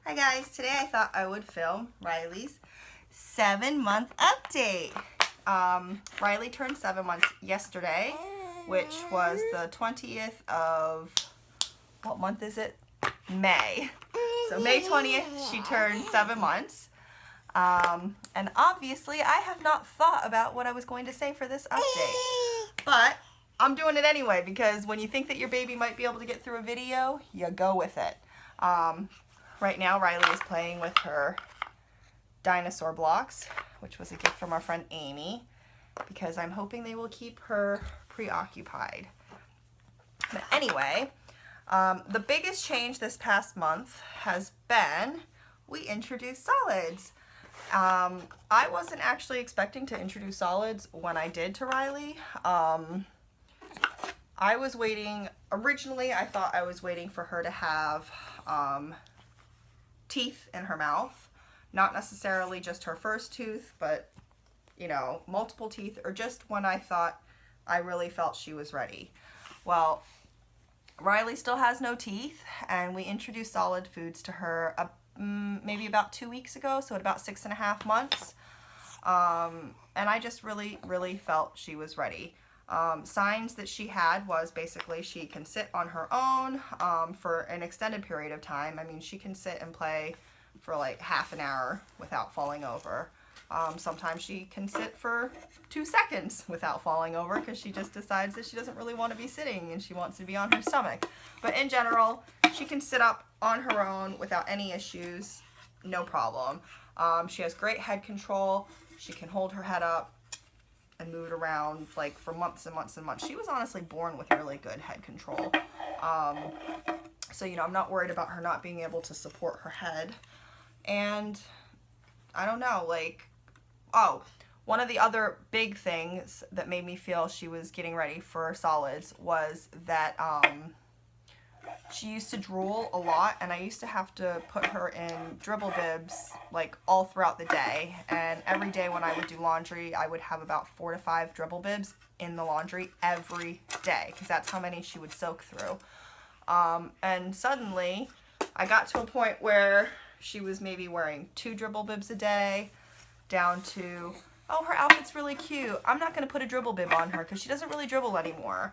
Hi guys, today I thought I would film Riley's 7-month update. Riley turned 7 months yesterday, which was the 20th of, what month is it? May. So May 20th, she turned 7 months. And obviously I have not thought about what I was going to say for this update. But I'm doing it anyway because when you think that your baby might be able to get through a video, you go with it. Right now Riley is playing with her dinosaur blocks, which was a gift from our friend Amy, because I'm hoping they will keep her preoccupied. But anyway, the biggest change this past month has been we introduced solids. I wasn't actually expecting to introduce solids when I did to Riley. I was waiting, originally I thought I was waiting for her to have teeth in her mouth. Not necessarily just her first tooth, but, you know, multiple teeth, or just when I thought I really felt she was ready. Well, Riley still has no teeth, and we introduced solid foods to her maybe about 2 weeks ago, so at about 6.5 months. And I just really felt she was ready. Signs that she had was basically she can sit on her own for an extended period of time. I mean, she can sit and play for like half an hour without falling over. Sometimes she can sit for 2 seconds without falling over because she just decides that she doesn't really want to be sitting and she wants to be on her stomach. But in general, she can sit up on her own without any issues, no problem. She has great head control. She can hold her head up and move it around like for months and months and months. She was honestly born with really good head control. So, you know, I'm not worried about her not being able to support her head. And I don't know, like, oh, one of the other big things that made me feel she was getting ready for solids was that she used to drool a lot, and I used to have to put her in dribble bibs like all throughout the day. And every day when I would do laundry, I would have about 4 to 5 dribble bibs in the laundry every day because that's how many she would soak through. And suddenly I got to a point where she was maybe wearing 2 dribble bibs a day, down to, oh, her outfit's really cute, I'm not going to put a dribble bib on her because she doesn't really dribble anymore.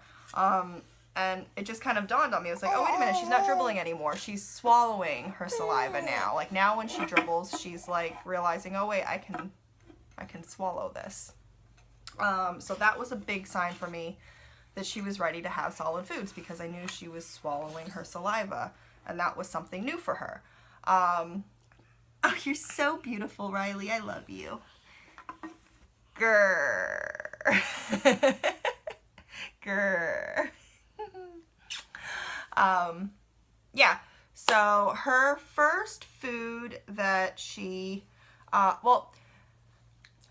And it just kind of dawned on me. I was like, oh, wait a minute, she's not dribbling anymore. She's swallowing her saliva now. Like, now when she dribbles, she's like realizing, oh, wait, I can swallow this. So that was a big sign for me that she was ready to have solid foods because I knew she was swallowing her saliva, and that was something new for her. Oh, you're so beautiful, Riley. I love you. Grrr. Grrr. Yeah, so her first food that she, well,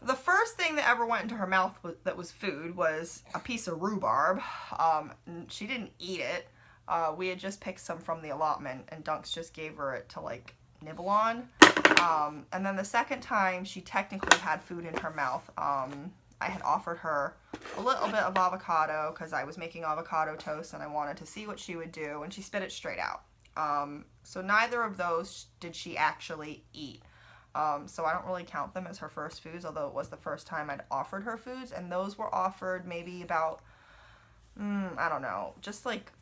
the first thing that ever went into her mouth that was food was a piece of rhubarb. She didn't eat it. We had just picked some from the allotment, and Dunks just gave her it to, like, nibble on. And then the second time she technically had food in her mouth, I had offered her a little bit of avocado because I was making avocado toast and I wanted to see what she would do, and she spit it straight out. So neither of those did she actually eat. So I don't really count them as her first foods, although it was the first time I'd offered her foods, and those were offered maybe about, I don't know, just like,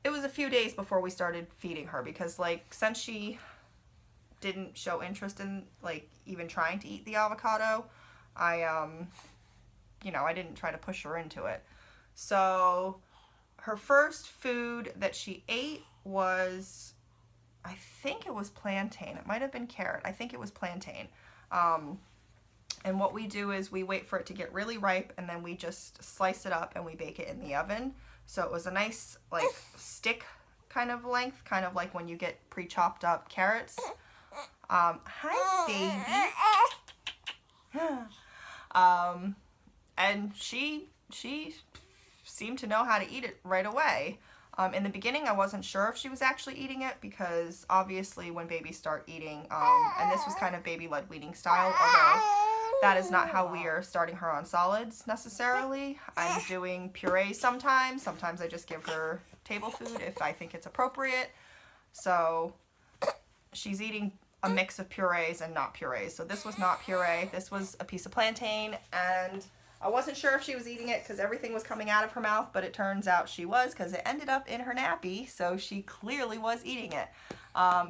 it was a few days before we started feeding her because, like, since she didn't show interest in, like, even trying to eat the avocado, you know, I didn't try to push her into it. So her first food that she ate was, I think it was plantain. It might have been carrot. I think it was plantain. And what we do is we wait for it to get really ripe, and then we just slice it up and we bake it in the oven. So it was a nice, like, stick kind of length, kind of like when you get pre-chopped up carrots. Hi, baby. And she seemed to know how to eat it right away. In the beginning, I wasn't sure if she was actually eating it because obviously when babies start eating, and this was kind of baby-led weaning style, although that is not how we are starting her on solids necessarily. I'm doing purees sometimes. Sometimes I just give her table food if I think it's appropriate. So she's eating a mix of purees and not purees. So this was not puree. This was a piece of plantain, and I wasn't sure if she was eating it because everything was coming out of her mouth, but it turns out she was because it ended up in her nappy, so she clearly was eating it.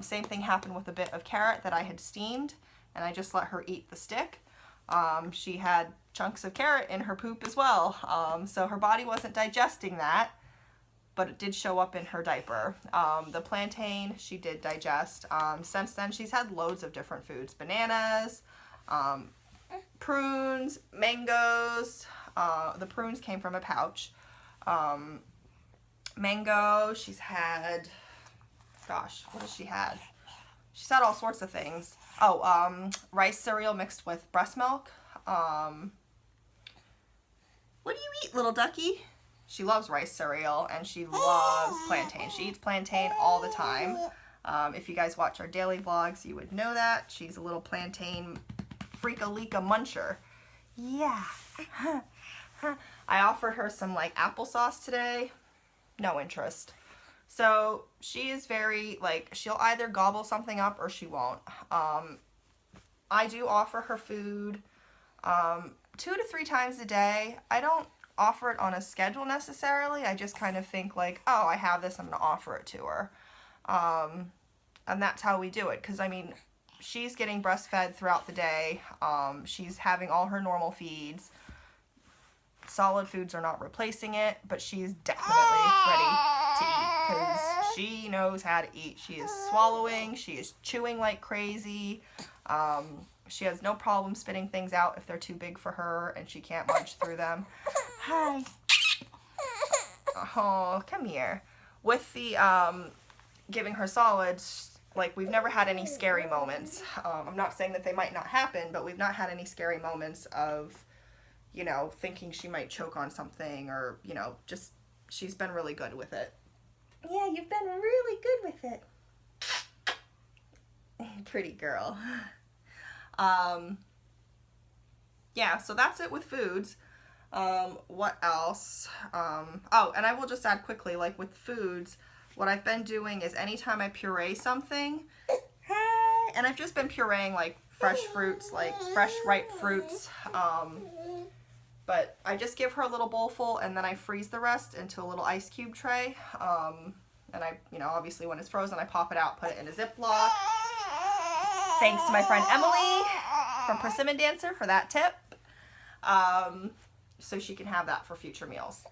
Same thing happened with a bit of carrot that I had steamed, and I just let her eat the stick. She had chunks of carrot in her poop as well, so her body wasn't digesting that, but it did show up in her diaper. The plantain she did digest. Since then she's had loads of different foods. Bananas, prunes, mangoes. The prunes came from a pouch. Mango, she's had, gosh, what has she had? She's had all sorts of things. Oh, rice cereal mixed with breast milk. What do you eat, little ducky? She loves rice cereal, and she loves plantain. She eats plantain all the time. If you guys watch our daily vlogs, you would know that. She's a little plantain freak-a-leak-a muncher. Yeah. I offered her some, like, applesauce today. No interest. So she is very, like, she'll either gobble something up or she won't. I do offer her food 2 to 3 times a day. I don't offer it on a schedule necessarily. I just kind of think like, oh, I have this, I'm going to offer it to her. And that's how we do it. Because, I mean, she's getting breastfed throughout the day. She's having all her normal feeds. Solid foods are not replacing it, but she's definitely ready to eat because she knows how to eat. She is swallowing, she is chewing like crazy. She has no problem spitting things out if they're too big for her and she can't munch through them. Hi. Oh, come here. With the giving her solids, like, we've never had any scary moments. I'm not saying that they might not happen, but we've not had any scary moments of, you know, thinking she might choke on something or, you know, just, she's been really good with it. Yeah, you've been really good with it. Pretty girl. Yeah, so that's it with foods. What else? Oh, and I will just add quickly, like with foods, what I've been doing is anytime I puree something, and I've just been pureeing like fresh fruits, like fresh ripe fruits, but I just give her a little bowl full and then I freeze the rest into a little ice cube tray. And I, you know, obviously when it's frozen, I pop it out, put it in a Ziploc. Thanks to my friend Emily from Persimmon Dancer for that tip. So she can have that for future meals.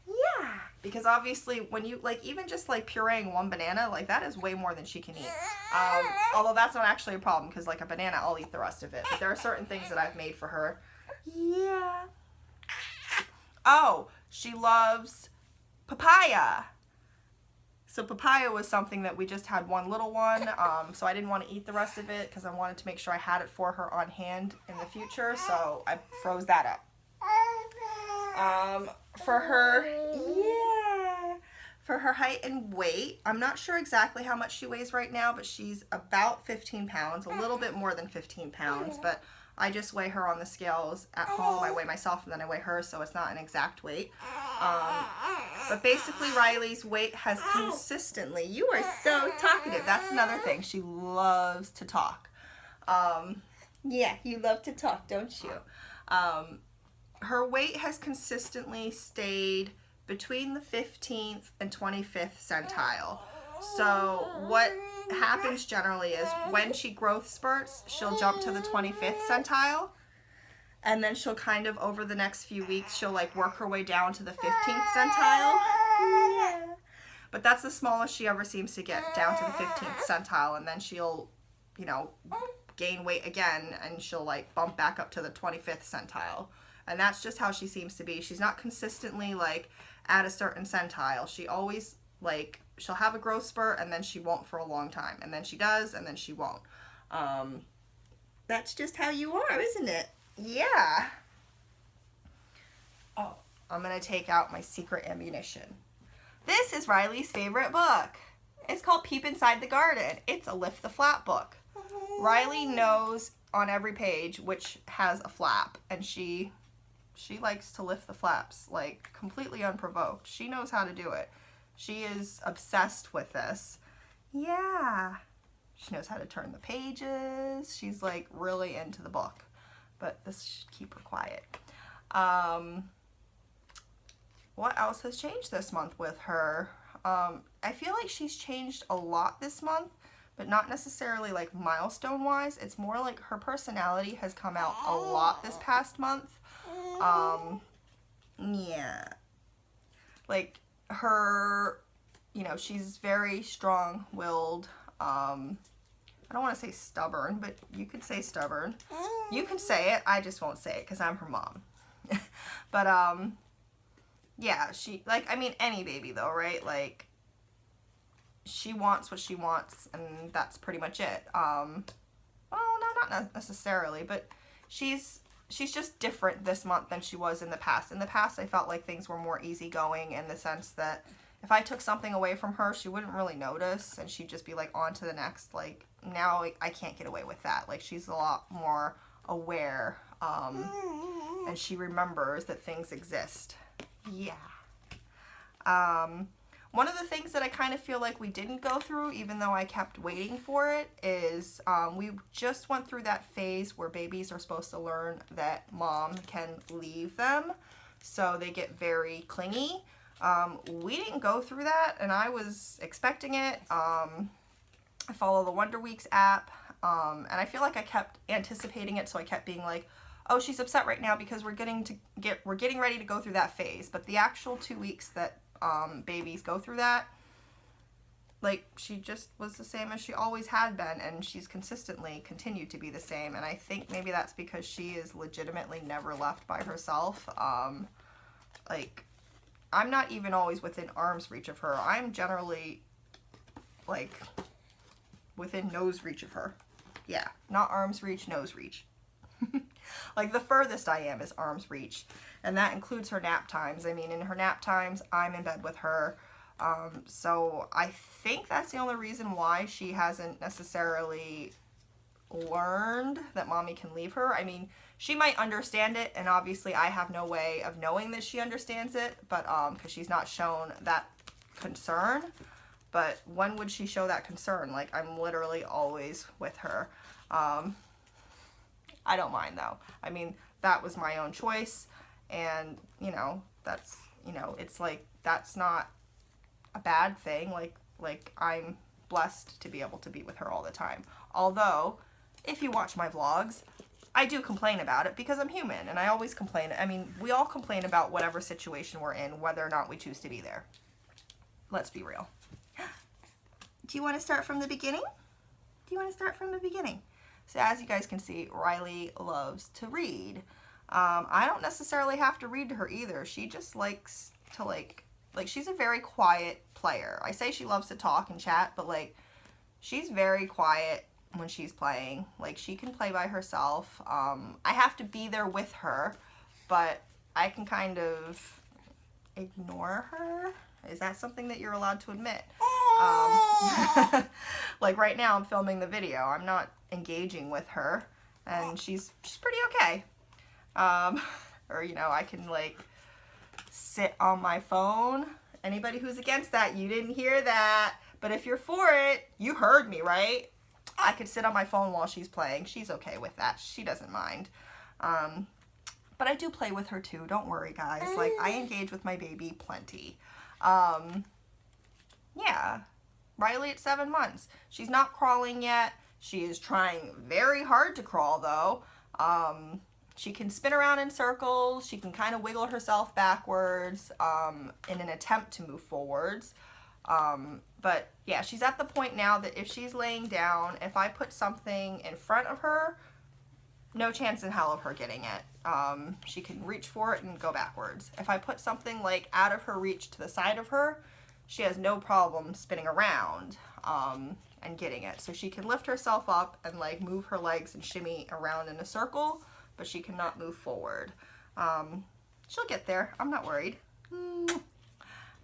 Yeah, because obviously when you, like, even just like pureeing one banana, like that is way more than she can eat. Although that's not actually a problem because like a banana, I'll eat the rest of it. But there are certain things that I've made for her. Yeah. Oh, she loves papaya. So papaya was something that we just had one little one, so I didn't want to eat the rest of it because I wanted to make sure I had it for her on hand in the future, so I froze that up. For her, yeah, for her height and weight, I'm not sure exactly how much she weighs right now, but she's about 15 pounds, a little bit more than 15 pounds, but I just weigh her on the scales at home. I weigh myself and then I weigh her, so it's not an exact weight. But basically Riley's weight has consistently, you are so talkative. That's another thing. She loves to talk. Yeah, you love to talk, don't you? Her weight has consistently stayed between the 15th and 25th centile. So what happens generally is when she growth spurts, she'll jump to the 25th centile, and then she'll kind of, over the next few weeks, she'll like work her way down to the 15th centile. Yeah. But that's the smallest she ever seems to get, down to the 15th centile, and then she'll, you know, gain weight again, and she'll like bump back up to the 25th centile. And that's just how she seems to be. She's not consistently like at a certain centile. She always, like, she'll have a growth spurt and then she won't for a long time. And then she does and then she won't. That's just how you are, isn't it? Yeah. Oh, I'm going to take out my secret ammunition. This is Riley's favorite book. It's called Peep Inside the Garden. It's a lift the flap book. Riley knows on every page which has a flap, and she likes to lift the flaps, like, completely unprovoked. She knows how to do it. She is obsessed with this. Yeah. She knows how to turn the pages. She's like really into the book, but this should keep her quiet. What else has changed this month with her? I feel like she's changed a lot this month, but not necessarily like milestone wise. It's more like her personality has come out a lot this past month. Yeah. Like her, you know, she's very strong-willed. I don't want to say stubborn, but you could say stubborn. You can say it. I just won't say it because I'm her mom. But, yeah, she, like, I mean, any baby, though, right? Like, she wants what she wants, and that's pretty much it. Well, no, not necessarily, but she's just different this month than she was in the past. In the past, I felt like things were more easygoing in the sense that if I took something away from her, she wouldn't really notice, and she'd just be, like, on to the next. Like, now I can't get away with that. Like, she's a lot more aware, and she remembers that things exist. Yeah. One of the things that I kind of feel like we didn't go through, even though I kept waiting for it, is we just went through that phase where babies are supposed to learn that mom can leave them, so they get very clingy. We didn't go through that, and I was expecting it. I follow the Wonder Weeks app, and I feel like I kept anticipating it, so I kept being like, oh, she's upset right now because we're getting ready to go through that phase. But the actual 2 weeks that babies go through that, like, she just was the same as she always had been, and she's consistently continued to be the same. And I think maybe that's because she is legitimately never left by herself. Like, I'm not even always within arm's reach of her. I'm generally, like, within nose reach of her. Yeah, not arm's reach, nose reach. Like, the furthest I am is arm's reach, and that includes her nap times. I mean, in her nap times, I'm in bed with her. So I think that's the only reason why she hasn't necessarily learned that mommy can leave her. I mean, she might understand it, and obviously I have no way of knowing that she understands it, but because she's not shown that concern. But when would she show that concern? Like, I'm literally always with her. I don't mind, though. I mean, that was my own choice, and, you know, that's, you know, it's like, that's not a bad thing. Like, I'm blessed to be able to be with her all the time. Although, if you watch my vlogs, I do complain about it because I'm human, and I always complain. I mean, we all complain about whatever situation we're in, whether or not we choose to be there. Let's be real. Do you want to start from the beginning? Do you want to start from the beginning? So as you guys can see, Riley loves to read. I don't necessarily have to read to her either. She just likes to, like, she's a very quiet player. I say she loves to talk and chat, but, like, she's very quiet when she's playing. Like, she can play by herself. I have to be there with her, but I can kind of ignore her. Is that something that you're allowed to admit? Like, right now I'm filming the video. I'm not engaging with her, and she's pretty okay. Or, you know, I can, like, sit on my phone. Anybody who's against that, you didn't hear that. But if you're for it, you heard me, right? I could sit on my phone while she's playing. She's okay with that. She doesn't mind. But I do play with her too. Don't worry, guys. Like, I engage with my baby plenty. Yeah. Riley at 7 months. She's not crawling yet. She is trying very hard to crawl, though. She can spin around in circles. She can kind of wiggle herself backwards in an attempt to move forwards. But yeah, she's at the point now that if she's laying down, if I put something in front of her, no chance in hell of her getting it. She can reach for it and go backwards. If I put something, like, out of her reach to the side of her, she has no problem spinning around and getting it. So she can lift herself up and, like, move her legs and shimmy around in a circle, but she cannot move forward. She'll get there. I'm not worried.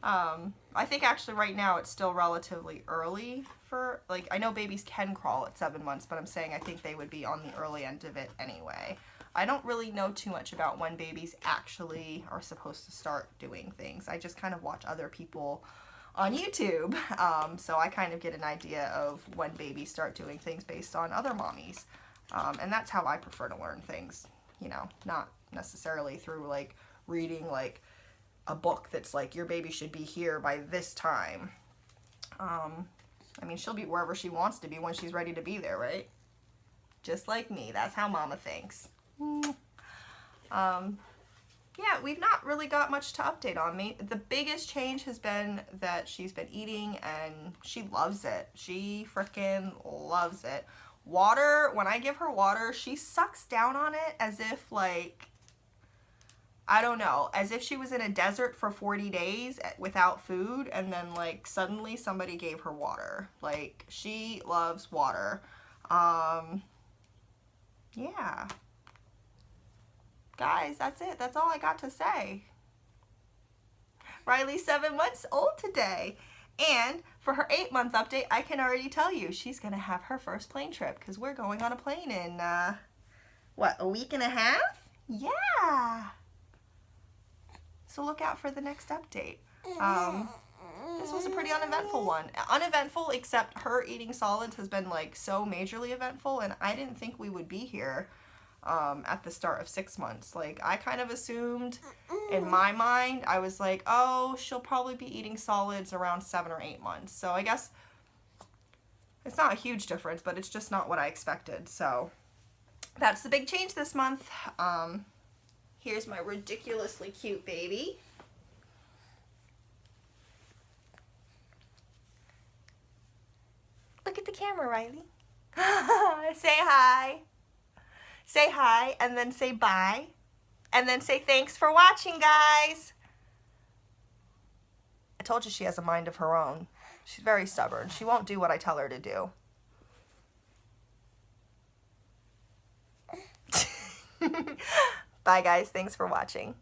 I think actually right now it's still relatively early for, like, I know babies can crawl at 7 months, but I'm saying I think they would be on the early end of it anyway. I don't really know too much about when babies actually are supposed to start doing things. I just kind of watch other people on YouTube. So I kind of get an idea of when babies start doing things based on other mommies. And that's how I prefer to learn things, you know, not necessarily through like reading like a book that's like your baby should be here by this time. I mean, she'll be wherever she wants to be when she's ready to be there, right? Just like me. That's how mama thinks. Yeah, we've not really got much to update on me. The biggest change has been that she's been eating and she loves it. She freaking loves it. Water, when I give her water, she sucks down on it as if like, I don't know, as if she was in a desert for 40 days without food and then like suddenly somebody gave her water. Like, she loves water. Yeah. Guys, that's it. That's all I got to say. Riley's 7 months old today. And for her 8-month update, I can already tell you she's going to have her first plane trip because we're going on a plane in, what, a week and a half? Yeah. So look out for the next update. This was a pretty uneventful one. Uneventful, except her eating solids has been like so majorly eventful, and I didn't think we would be here at the start of 6 months. Like, I kind of assumed in my mind, I was like, oh, she'll probably be eating solids around 7 or 8 months. So I guess it's not a huge difference, but it's just not what I expected. So that's the big change this month. Here's my ridiculously cute baby. Look at the camera, Riley. Say hi. Say hi, and then say bye. And then say thanks for watching, guys. I told you she has a mind of her own. She's very stubborn. She won't do what I tell her to do. Bye, guys. Thanks for watching.